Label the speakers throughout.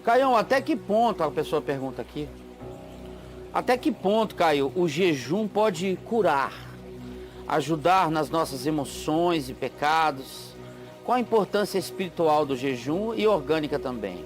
Speaker 1: Caião, até que ponto, a pessoa pergunta aqui, até que ponto, Caio, o jejum pode curar, ajudar nas nossas emoções e pecados? Qual a importância espiritual do jejum e orgânica também?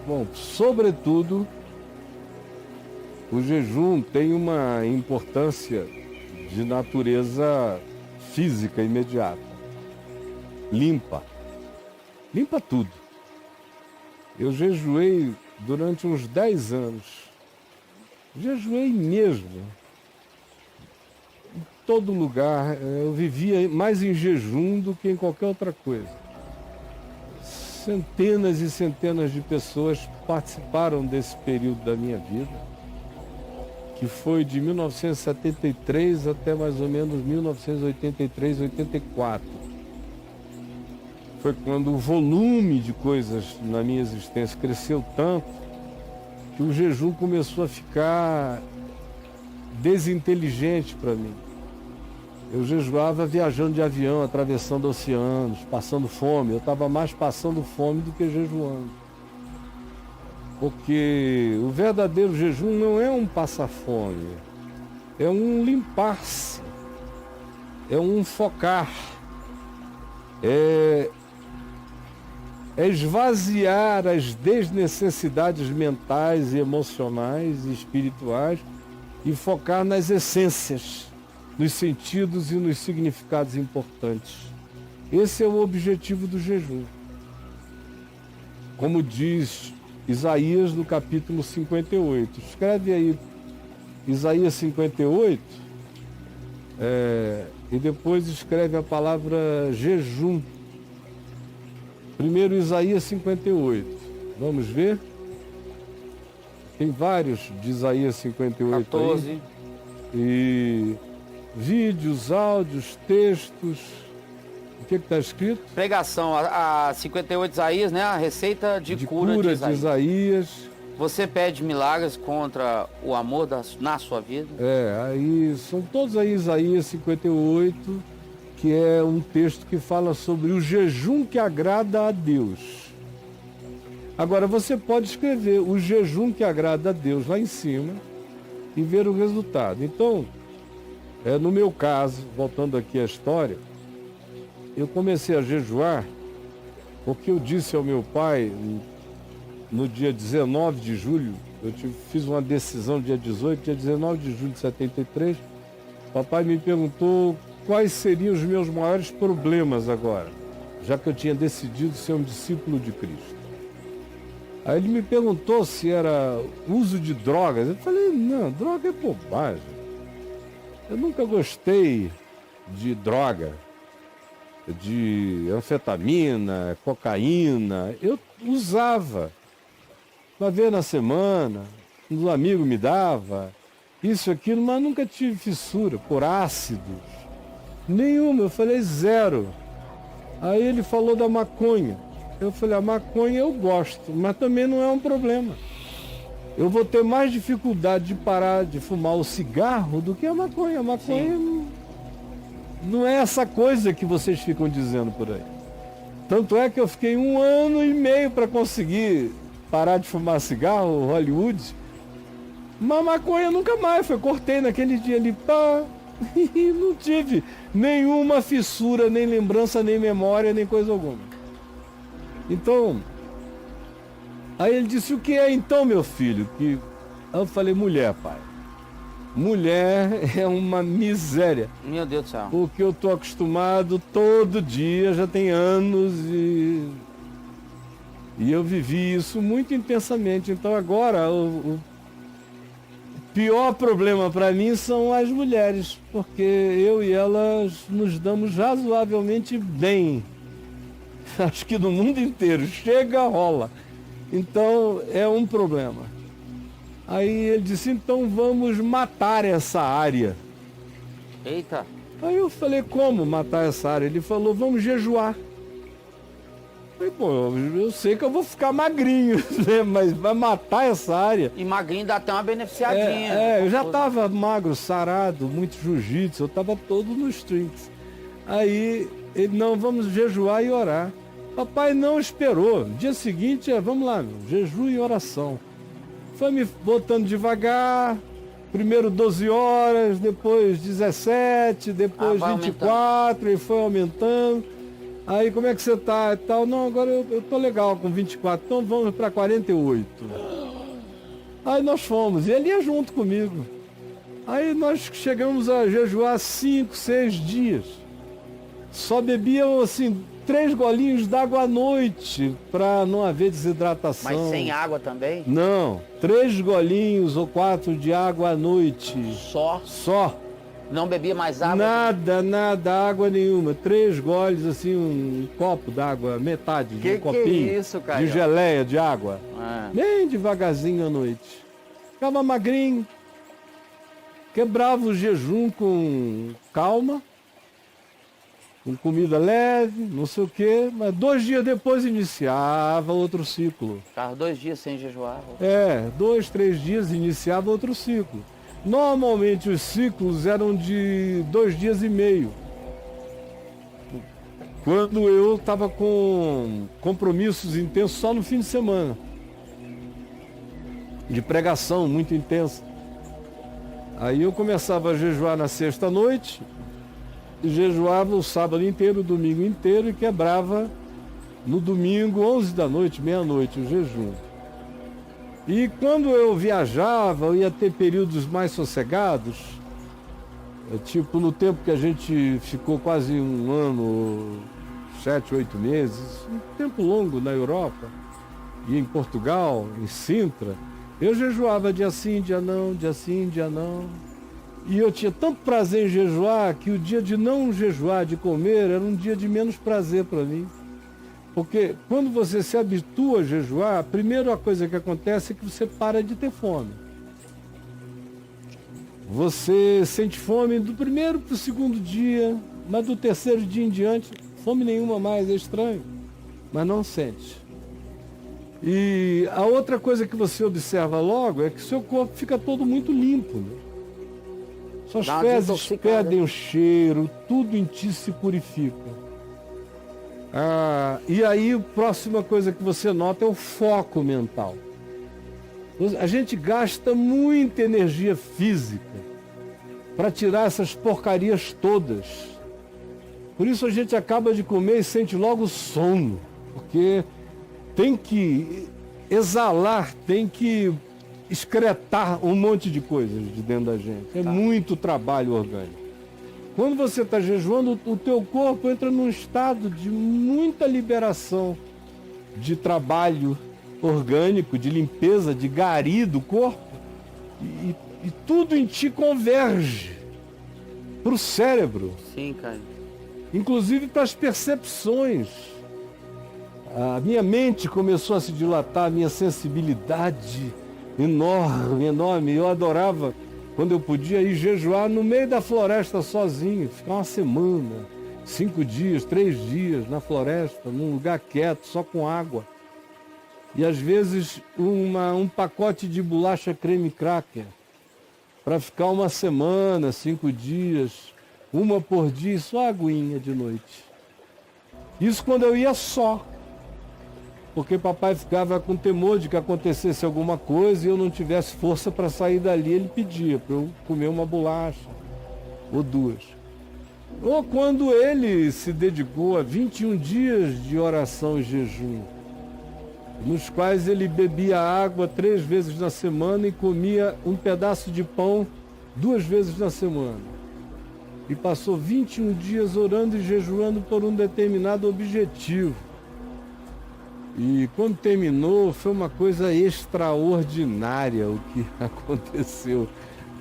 Speaker 2: Bom, sobretudo, o jejum tem uma importância de natureza física imediata. Limpa tudo. Eu jejuei durante uns 10 anos. Jejuei mesmo. Em todo lugar. Eu vivia mais em jejum do que em qualquer outra coisa. Centenas e centenas de pessoas participaram desse período da minha vida, que foi de 1973 até mais ou menos 1983, 84. Foi quando o volume de coisas na minha existência cresceu tanto que o jejum começou a ficar desinteligente para mim. Eu jejuava viajando de avião, atravessando oceanos, passando fome. Eu estava mais passando fome do que jejuando. Porque o verdadeiro jejum não é um passar fome, é um limpar-se, é um focar, é esvaziar as desnecessidades mentais e emocionais e espirituais e focar nas essências, nos sentidos e nos significados importantes. Esse é o objetivo do jejum. Como diz Isaías no capítulo 58. Escreve aí Isaías 58 e depois escreve a palavra jejum. Primeiro Isaías 58. Vamos ver? Tem vários de Isaías 58
Speaker 1: 14.
Speaker 2: aí. E vídeos, áudios, textos. O que está escrito?
Speaker 1: Pregação, a 58 Isaías, né? A receita de cura de
Speaker 2: Isaías.
Speaker 1: Você pede milagres contra o amor na sua vida?
Speaker 2: Aí são todos aí Isaías 58, que é um texto que fala sobre o jejum que agrada a Deus. Agora você pode escrever o jejum que agrada a Deus lá em cima e ver o resultado. Então, no meu caso, voltando aqui à história, eu comecei a jejuar porque eu disse ao meu pai, no dia 19 de julho, fiz uma decisão dia 18, dia 19 de julho de 73, papai me perguntou quais seriam os meus maiores problemas agora, já que eu tinha decidido ser um discípulo de Cristo. Aí ele me perguntou se era uso de drogas. Eu falei, não, droga é bobagem. Eu nunca gostei de droga, de anfetamina, cocaína. Eu usava uma vez na semana, um amigo me dava, isso, aquilo, mas nunca tive fissura por ácidos. Nenhuma, eu falei zero. Aí ele falou da maconha. Eu falei, a maconha eu gosto, mas também não é um problema. Eu vou ter mais dificuldade de parar de fumar o cigarro do que a maconha. A maconha não é essa coisa que vocês ficam dizendo por aí. Tanto é que eu fiquei 1 ano e meio para conseguir parar de fumar cigarro, Hollywood. Mas maconha nunca mais, cortei naquele dia ali, pá, e não tive nenhuma fissura, nem lembrança, nem memória, nem coisa alguma. Então, aí ele disse, o que é então, meu filho? Aí eu falei, mulher, pai. Mulher é uma miséria.
Speaker 1: Meu Deus do céu.
Speaker 2: Porque eu estou acostumado todo dia, já tem anos, e eu vivi isso muito intensamente. Então agora o pior problema para mim são as mulheres, porque eu e elas nos damos razoavelmente bem. Acho que no mundo inteiro, chega, rola. Então é um problema. Aí ele disse, então vamos matar essa área.
Speaker 1: Eita.
Speaker 2: Aí eu falei, como matar essa área? Ele falou, vamos jejuar. Falei, pô, eu sei que eu vou ficar magrinho, né? Mas vai matar essa área.
Speaker 1: E magrinho dá até uma beneficiadinha.
Speaker 2: Eu já estava magro, sarado, muito jiu-jitsu, eu estava todo nos trinks. Aí ele, não, vamos jejuar e orar. Papai não esperou. Dia seguinte vamos lá, jejum e oração. Foi me botando devagar, primeiro 12 horas, depois 17, depois 24, e foi aumentando. Aí, como é que você tá e tal? Não, agora eu tô legal com 24, então vamos para 48. Aí nós fomos, e ele ia junto comigo. Aí nós chegamos a jejuar 5, 6 dias. Só bebiam, assim, 3 golinhos d'água à noite, para não haver desidratação.
Speaker 1: Mas sem água também?
Speaker 2: Não, 3 golinhos ou 4 de água à noite.
Speaker 1: Só?
Speaker 2: Só.
Speaker 1: Não bebia mais água?
Speaker 2: Nada, água nenhuma. 3 goles, assim, um copo d'água, metade de um copinho.
Speaker 1: Que é isso, cara?
Speaker 2: De geleia de água.
Speaker 1: É.
Speaker 2: Bem devagarzinho à noite. Ficava magrinho. Quebrava o jejum com calma, com comida leve, não sei o quê, mas 2 dias depois iniciava outro ciclo.
Speaker 1: Ficava 2 dias sem jejuar?
Speaker 2: 2, 3 dias iniciava outro ciclo. Normalmente os ciclos eram de 2 dias e meio. Quando eu estava com compromissos intensos só no fim de semana. De pregação muito intensa. Aí eu começava a jejuar na sexta-noite, e jejuava o sábado inteiro, o domingo inteiro, e quebrava no domingo, 11 da noite, meia-noite, o jejum. E quando eu viajava, eu ia ter períodos mais sossegados, tipo no tempo que a gente ficou quase um ano, 7, 8 meses, um tempo longo na Europa, e em Portugal, em Sintra, eu jejuava dia sim, dia não, dia sim, dia não. E eu tinha tanto prazer em jejuar que o dia de não jejuar, de comer, era um dia de menos prazer para mim. Porque quando você se habitua a jejuar, a primeira coisa que acontece é que você para de ter fome. Você sente fome do primeiro para o segundo dia, mas do terceiro dia em diante, fome nenhuma mais, é estranho, mas não sente. E a outra coisa que você observa logo é que seu corpo fica todo muito limpo, né? Suas fezes perdem o cheiro, tudo em ti se purifica. E aí a próxima coisa que você nota é o foco mental. A gente gasta muita energia física para tirar essas porcarias todas. Por isso a gente acaba de comer e sente logo sono, porque tem que exalar, tem que excretar um monte de coisas de dentro da gente. É muito trabalho orgânico. Quando você está jejuando, o teu corpo entra num estado de muita liberação de trabalho orgânico, de limpeza, de gari do corpo. E tudo em ti converge para o cérebro.
Speaker 1: Sim, cara.
Speaker 2: Inclusive para as percepções. A minha mente começou a se dilatar, a minha sensibilidade enorme, enorme. Eu adorava quando eu podia ir jejuar no meio da floresta sozinho, ficar uma semana, 5 dias, 3 dias na floresta, num lugar quieto, só com água. E às vezes um pacote de bolacha creme cracker, para ficar uma semana, 5 dias, uma por dia, só aguinha de noite. Isso quando eu ia só. Porque papai ficava com temor de que acontecesse alguma coisa e eu não tivesse força para sair dali, ele pedia para eu comer uma bolacha ou 2. Ou quando ele se dedicou a 21 dias de oração e jejum, nos quais ele bebia água 3 vezes na semana e comia um pedaço de pão 2 vezes na semana. E passou 21 dias orando e jejuando por um determinado objetivo. E quando terminou, foi uma coisa extraordinária o que aconteceu,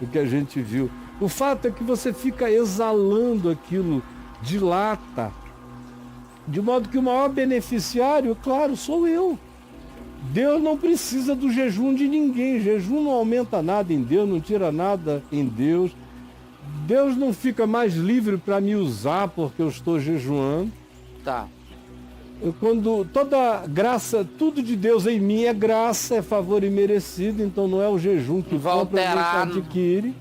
Speaker 2: o que a gente viu. O fato é que você fica exalando aquilo, dilata, de modo que o maior beneficiário, claro, sou eu. Deus não precisa do jejum de ninguém, jejum não aumenta nada em Deus, não tira nada em Deus. Deus não fica mais livre para me usar porque eu estou jejuando.
Speaker 1: Tá.
Speaker 2: Quando toda graça, tudo de Deus em mim é graça, é favor imerecido, então não é o jejum que compra, que adquire.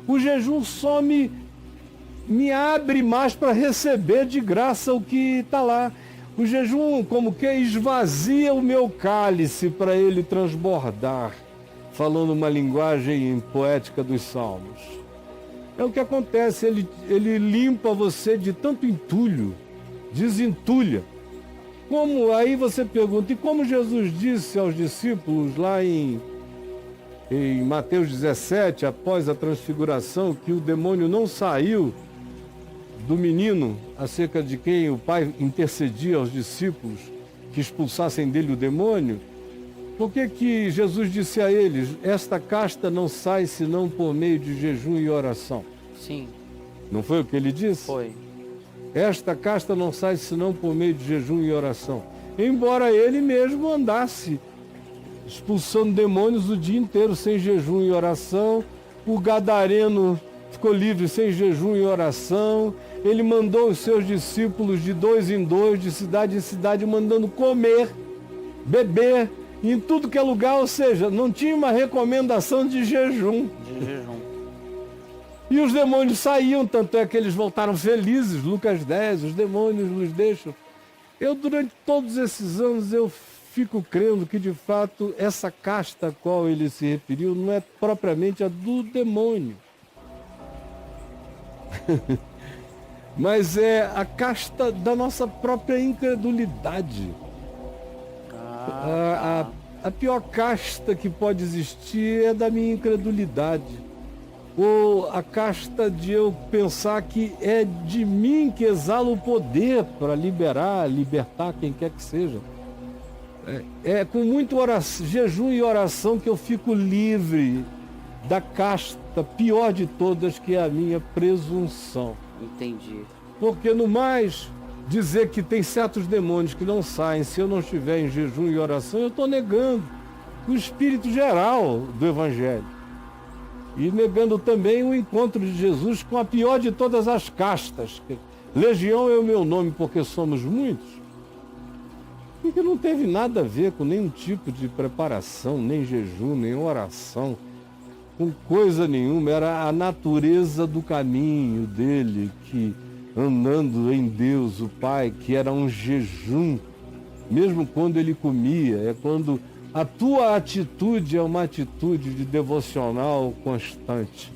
Speaker 2: O jejum só me abre mais para receber de graça o que está lá. O jejum como que esvazia o meu cálice para ele transbordar, falando uma linguagem poética dos salmos. É o que acontece, ele limpa você de tanto entulho, desentulha. Como aí você pergunta, e como Jesus disse aos discípulos lá em Mateus 17, após a transfiguração, que o demônio não saiu do menino acerca de quem o Pai intercedia aos discípulos que expulsassem dele o demônio, por que Jesus disse a eles, esta casta não sai senão por meio de jejum e oração?
Speaker 1: Sim.
Speaker 2: Não foi o que ele disse?
Speaker 1: Foi.
Speaker 2: Esta casta não sai senão por meio de jejum e oração. Embora ele mesmo andasse expulsando demônios o dia inteiro sem jejum e oração, o gadareno ficou livre sem jejum e oração, ele mandou os seus discípulos de 2 em 2, de cidade em cidade, mandando comer, beber, em tudo que é lugar, ou seja, não tinha uma recomendação de jejum.
Speaker 1: De jejum.
Speaker 2: E os demônios saíam, tanto é que eles voltaram felizes, Lucas 10, os demônios nos deixam. Durante todos esses anos, eu fico crendo que, de fato, essa casta a qual ele se referiu não é propriamente a do demônio. Mas é a casta da nossa própria incredulidade. A pior casta que pode existir é da minha incredulidade. Ou a casta de eu pensar que é de mim que exala o poder para libertar quem quer que seja. É com muito jejum e oração que eu fico livre da casta pior de todas, que é a minha presunção.
Speaker 1: Entendi.
Speaker 2: Porque no mais, dizer que tem certos demônios que não saem se eu não estiver em jejum e oração, eu estou negando o espírito geral do Evangelho. E negando também o encontro de Jesus com a pior de todas as castas. Legião é o meu nome porque somos muitos. E que não teve nada a ver com nenhum tipo de preparação, nem jejum, nem oração, com coisa nenhuma. Era a natureza do caminho dele, que andando em Deus, o Pai, que era um jejum, mesmo quando ele comia, é quando a tua atitude é uma atitude de devocional constante.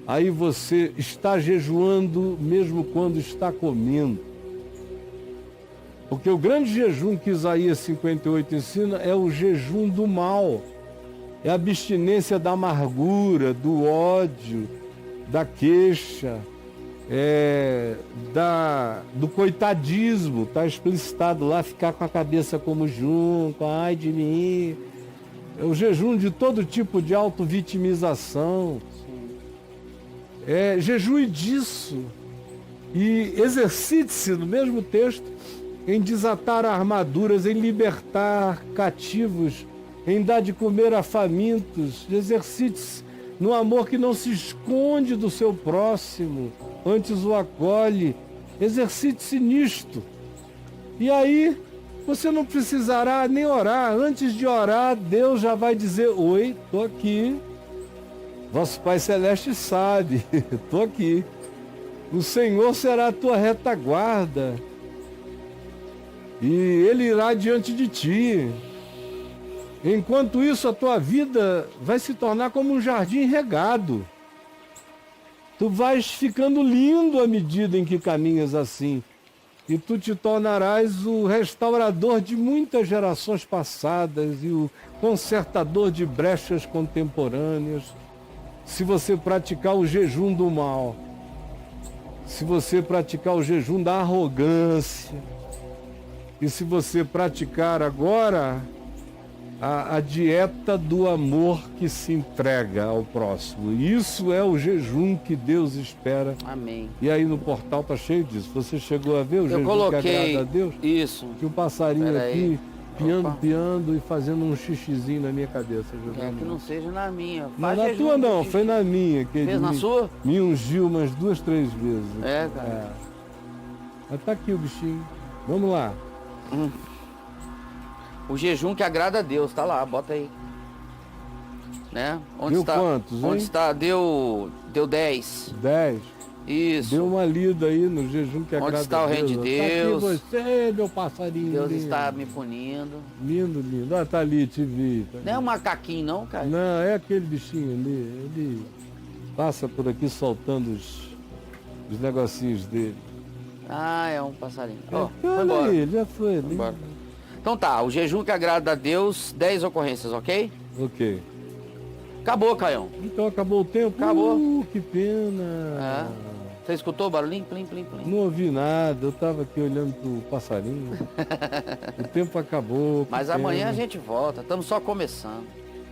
Speaker 2: Aí você está jejuando mesmo quando está comendo. Porque o grande jejum que Isaías 58 ensina é o jejum do mal. É a abstinência da amargura, do ódio, da queixa, do coitadismo. Está explicitado lá, ficar com a cabeça como junco, ai de mim. É o jejum de todo tipo de auto-vitimização. Jejue disso. E exercite-se no mesmo texto em desatar armaduras, em libertar cativos, em dar de comer a famintos. Exercite-se no amor que não se esconde do seu próximo, antes o acolhe. Exercite-se nisto. E aí, você não precisará nem orar. Antes de orar, Deus já vai dizer, oi, estou aqui. Vosso Pai Celeste sabe, estou aqui. O Senhor será a tua retaguarda. E Ele irá diante de ti. Enquanto isso, a tua vida vai se tornar como um jardim regado. Tu vais ficando lindo à medida em que caminhas assim. E tu te tornarás o restaurador de muitas gerações passadas e o consertador de brechas contemporâneas. Se você praticar o jejum do mal, se você praticar o jejum da arrogância, e se você praticar agora a dieta do amor que se entrega ao próximo. Isso é o jejum que Deus espera.
Speaker 1: Amém.
Speaker 2: E aí no portal tá cheio disso. Você chegou a ver o jejum que agrada a Deus?
Speaker 1: Isso.
Speaker 2: Tinha um passarinho aqui,
Speaker 1: Opa.
Speaker 2: piando e fazendo um xixizinho na minha cabeça.
Speaker 1: Que não seja na minha.
Speaker 2: Não
Speaker 1: Faz
Speaker 2: na
Speaker 1: jejum
Speaker 2: tua
Speaker 1: de
Speaker 2: não,
Speaker 1: xixi.
Speaker 2: foi na minha. Que
Speaker 1: Fez na sua?
Speaker 2: Me ungiu umas 2, 3 vezes.
Speaker 1: Cara.
Speaker 2: Mas tá aqui o bichinho. Vamos lá.
Speaker 1: O jejum que agrada a Deus, tá lá, bota aí. Né? Onde
Speaker 2: Deu
Speaker 1: está?
Speaker 2: quantos, hein?
Speaker 1: Onde está? Deu 10.
Speaker 2: 10.
Speaker 1: Isso.
Speaker 2: Dê uma lida aí no jejum que agrada a Deus.
Speaker 1: Onde está o reino de Deus?
Speaker 2: Tá aqui você, meu passarinho.
Speaker 1: Deus
Speaker 2: lindo.
Speaker 1: está me punindo.
Speaker 2: Lindo, lindo. Ah, tá ali, te vi. Tá
Speaker 1: Não é
Speaker 2: ali.
Speaker 1: um macaquinho não, Caio?
Speaker 2: Não, é aquele bichinho ali. Ele passa por aqui soltando os negocinhos dele.
Speaker 1: Ah, é um passarinho. Ó, foi
Speaker 2: Olha
Speaker 1: embora.
Speaker 2: aí, já foi ali.
Speaker 1: Embora. Então tá, o jejum que agrada a Deus, 10 ocorrências, ok?
Speaker 2: Ok.
Speaker 1: Acabou, Caião.
Speaker 2: Então acabou o tempo?
Speaker 1: Acabou.
Speaker 2: Que pena.
Speaker 1: É. Você escutou o barulhinho? Plim, plim, plim.
Speaker 2: Não ouvi nada, eu tava aqui olhando pro passarinho. O tempo acabou. que
Speaker 1: Mas amanhã
Speaker 2: pena.
Speaker 1: a gente volta, estamos só começando.